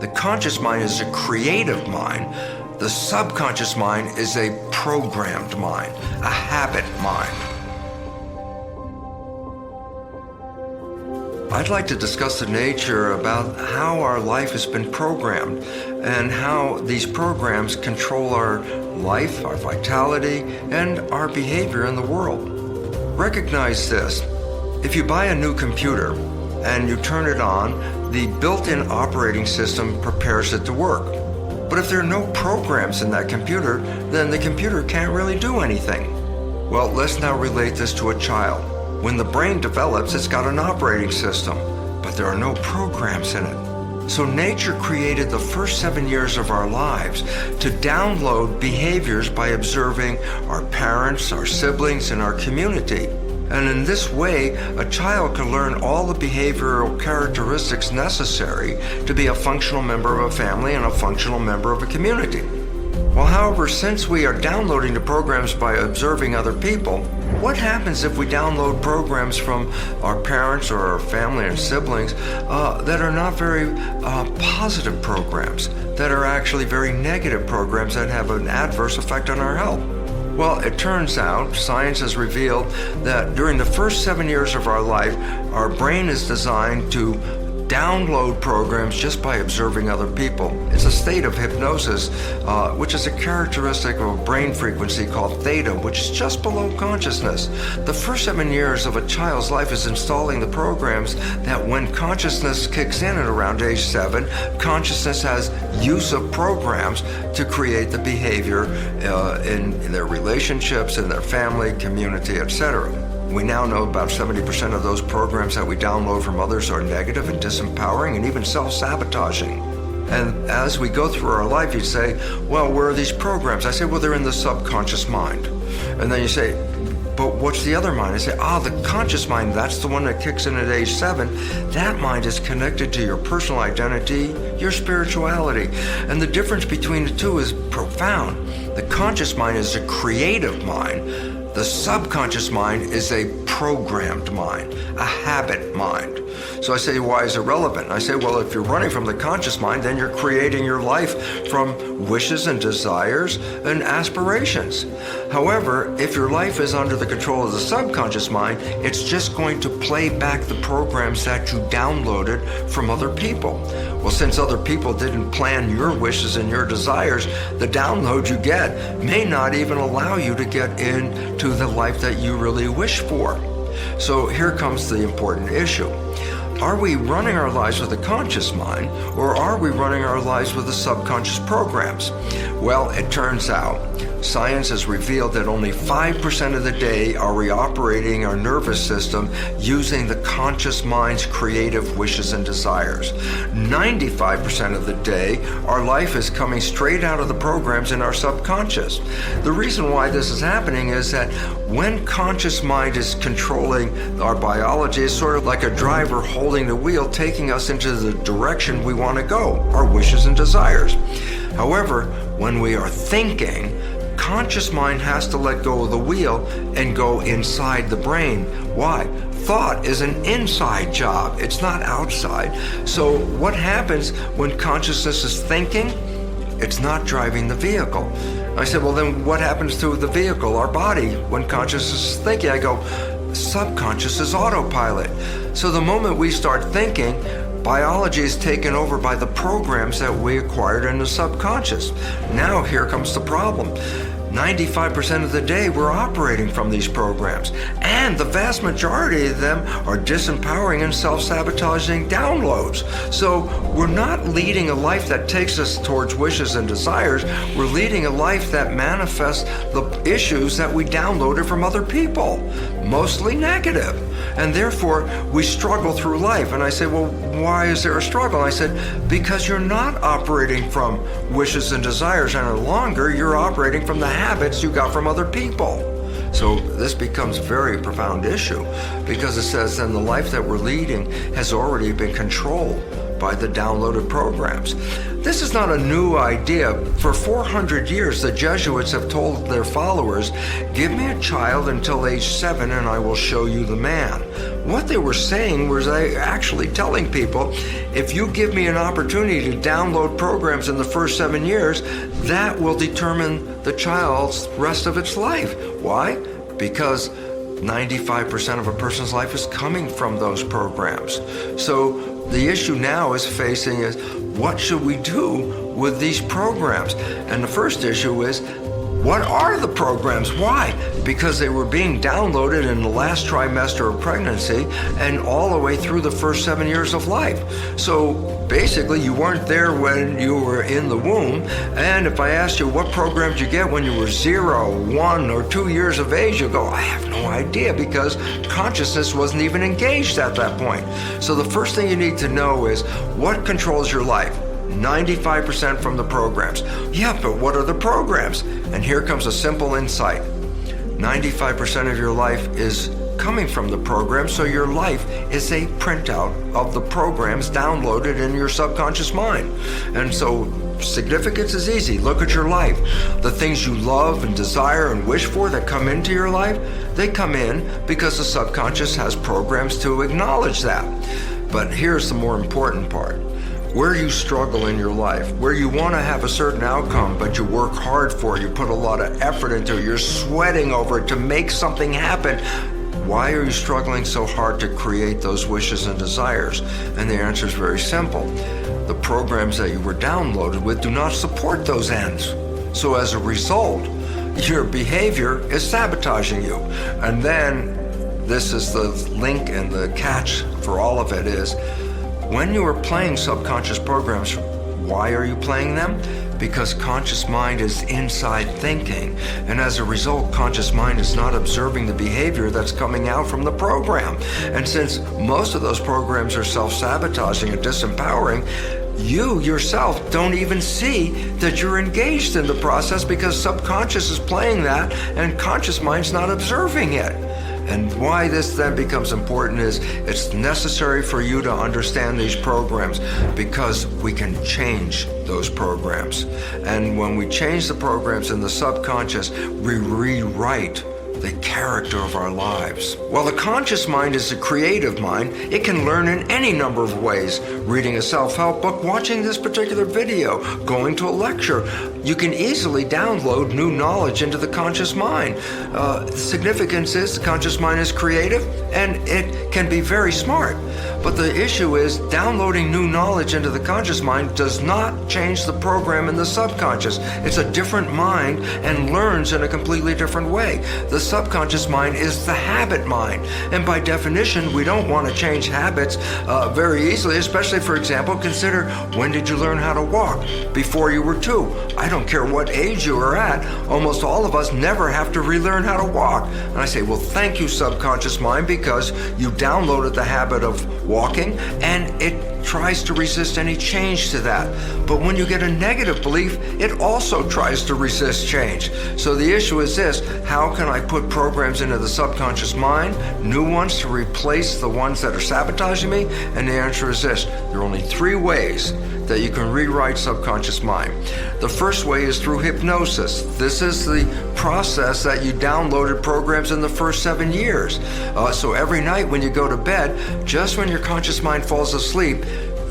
The conscious mind is a creative mind. The subconscious mind is a programmed mind, a habit mind. I'd like to discuss the nature about how our life has been programmed and how these programs control our life, our vitality, and our behavior in the world. Recognize this. If you buy a new computer and you turn it on, the built-in operating system prepares it to work. But if there are no programs in that computer, then the computer can't really do anything. Well, let's now relate this to a child. When the brain develops, it's got an operating system, but there are no programs in it. So nature created the first 7 years of our lives to download behaviors by observing our parents, our siblings, and our community. And in this way, a child can learn all the behavioral characteristics necessary to be a functional member of a family and a functional member of a community. Well, however, since we are downloading the programs by observing other people, what happens if we download programs from our parents or our family and siblings that are not very positive programs, that are actually very negative programs that have an adverse effect on our health? Well, it turns out science has revealed that during the first 7 years of our life, our brain is designed to download programs just by observing other people. It's a state of hypnosis, which is a characteristic of a brain frequency called theta, which is just below consciousness. The first 7 years of a child's life is installing the programs that when consciousness kicks in at around age 7, consciousness has use of programs to create the behavior in their relationships, in their family, community, etc. We now know about 70% of those programs that we download from others are negative and disempowering and even self-sabotaging. And as we go through our life, you say, well, where are these programs? I say, well, they're in the subconscious mind. And then you say, but what's the other mind? I say, the conscious mind, that's the one that kicks in at age 7. That mind is connected to your personal identity, your spirituality. And the difference between the two is profound. The conscious mind is a creative mind. The subconscious mind is a programmed mind, a habit mind. So I say, why is it relevant? I say, well, if you're running from the conscious mind, then you're creating your life from wishes and desires and aspirations. However, if your life is under the control of the subconscious mind, it's just going to play back the programs that you downloaded from other people. Well, since other people didn't plan your wishes and your desires, the download you get may not even allow you to get into the life that you really wish for. So here comes the important issue. Are we running our lives with a conscious mind, or are we running our lives with the subconscious programs? Well, it turns out science has revealed that only 5% of the day are we operating our nervous system using the conscious mind's creative wishes and desires. 95% of the day, our life is coming straight out of the programs in our subconscious. The reason why this is happening is that when conscious mind is controlling our biology, it's sort of like a driver holding the wheel, taking us into the direction we want to go, our wishes and desires. However, when we are thinking, conscious mind has to let go of the wheel and go inside the brain. Why? Thought is an inside job. It's not outside. So what happens when consciousness is thinking? It's not driving the vehicle. I said, well, then what happens to the vehicle, our body, when consciousness is thinking? I go, subconscious is autopilot. So the moment we start thinking, biology is taken over by the programs that we acquired in the subconscious. Now here comes the problem. 95% of the day we're operating from these programs, and the vast majority of them are disempowering and self-sabotaging downloads. So we're not leading a life that takes us towards wishes and desires. We're leading a life that manifests the issues that we downloaded from other people, mostly negative. And therefore, we struggle through life. And I say, well, why is there a struggle? I said, because you're not operating from wishes and desires any longer. You're operating from the habits you got from other people. So this becomes a very profound issue, because it says then the life that we're leading has already been controlled by the downloaded programs. This is not a new idea. For 400 years, the Jesuits have told their followers, give me a child until age 7 and I will show you the man. What they were saying was actually telling people, if you give me an opportunity to download programs in the first 7 years, that will determine the child's rest of its life. Why? Because 95% of a person's life is coming from those programs. So the issue now is facing is, what should we do with these programs? And the first issue is, what are the programs? Why? Because they were being downloaded in the last trimester of pregnancy and all the way through the first 7 years of life. So basically, you weren't there when you were in the womb. And if I asked you what programs you get when you were 0, 1, or 2 years of age, you'll go, I have no idea, because consciousness wasn't even engaged at that point. So the first thing you need to know is, what controls your life? 95% from the programs. Yeah, but what are the programs? And here comes a simple insight. 95% of your life is coming from the program, so your life is a printout of the programs downloaded in your subconscious mind. And so significance is easy. Look at your life. The things you love and desire and wish for that come into your life, they come in because the subconscious has programs to acknowledge that. But here's the more important part. Where you struggle in your life, where you want to have a certain outcome, but you work hard for it, you put a lot of effort into it, you're sweating over it to make something happen. Why are you struggling so hard to create those wishes and desires? And the answer is very simple. The programs that you were downloaded with do not support those ends. So as a result, your behavior is sabotaging you. And then, this is the link and the catch for all of it is, when you are playing subconscious programs, why are you playing them? Because conscious mind is inside thinking. And as a result, conscious mind is not observing the behavior that's coming out from the program. And since most of those programs are self-sabotaging and disempowering, you yourself don't even see that you're engaged in the process, because subconscious is playing that and conscious mind's not observing it. And why this then becomes important is, it's necessary for you to understand these programs, because we can change those programs. And when we change the programs in the subconscious, we rewrite the character of our lives. While the conscious mind is a creative mind, it can learn in any number of ways. Reading a self-help book, watching this particular video, going to a lecture. You can easily download new knowledge into the conscious mind. The significance is the conscious mind is creative and it can be very smart. But the issue is, downloading new knowledge into the conscious mind does not change the program in the subconscious. It's a different mind and learns in a completely different way. The subconscious mind is the habit mind. And by definition, we don't want to change habits very easily, especially, for example, consider, when did you learn how to walk? Before you were 2. I don't care what age you are at, almost all of us never have to relearn how to walk. And I say, well, thank you, subconscious mind, because you downloaded the habit of walking, and it tries to resist any change to that. But when you get a negative belief, it also tries to resist change. So the issue is this: how can I put programs into the subconscious mind, new ones to replace the ones that are sabotaging me? And the answer is this: there are only 3 ways that you can rewrite subconscious mind. The first way is through hypnosis. This is the process that you downloaded programs in the first 7 years. So every night when you go to bed, just when your conscious mind falls asleep,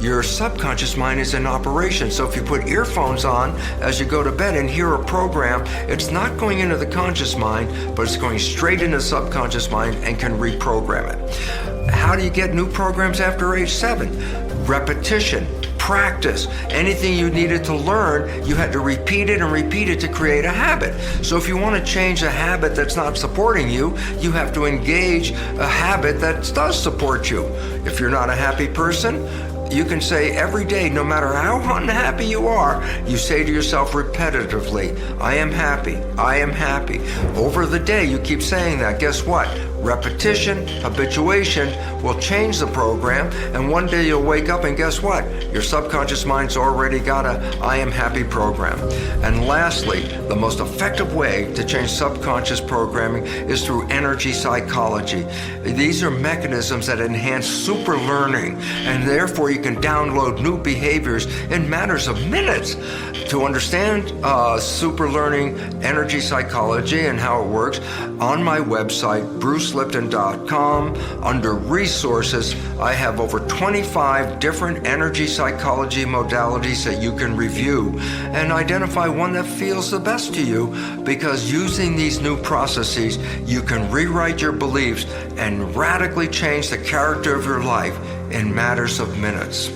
your subconscious mind is in operation. So if you put earphones on as you go to bed and hear a program, it's not going into the conscious mind, but it's going straight into the subconscious mind and can reprogram it. How do you get new programs after age 7? Repetition. Practice. Anything you needed to learn, you had to repeat it and repeat it to create a habit. So if you want to change a habit that's not supporting you, you have to engage a habit that does support you. If you're not a happy person, you can say every day, no matter how unhappy you are, you say to yourself repetitively, I am happy, I am happy. Over the day, you keep saying that. Guess what? Repetition, habituation will change the program, and one day you'll wake up and guess what? Your subconscious mind's already got a I am happy program. And lastly, the most effective way to change subconscious programming is through energy psychology. These are mechanisms that enhance super learning, and therefore you can download new behaviors in matters of minutes. To understand super learning energy psychology and how it works, on my website, brucelipton.com, under resources, I have over 25 different energy psychology modalities that you can review and identify one that feels the best to you, because using these new processes, you can rewrite your beliefs and radically change the character of your life in matters of minutes.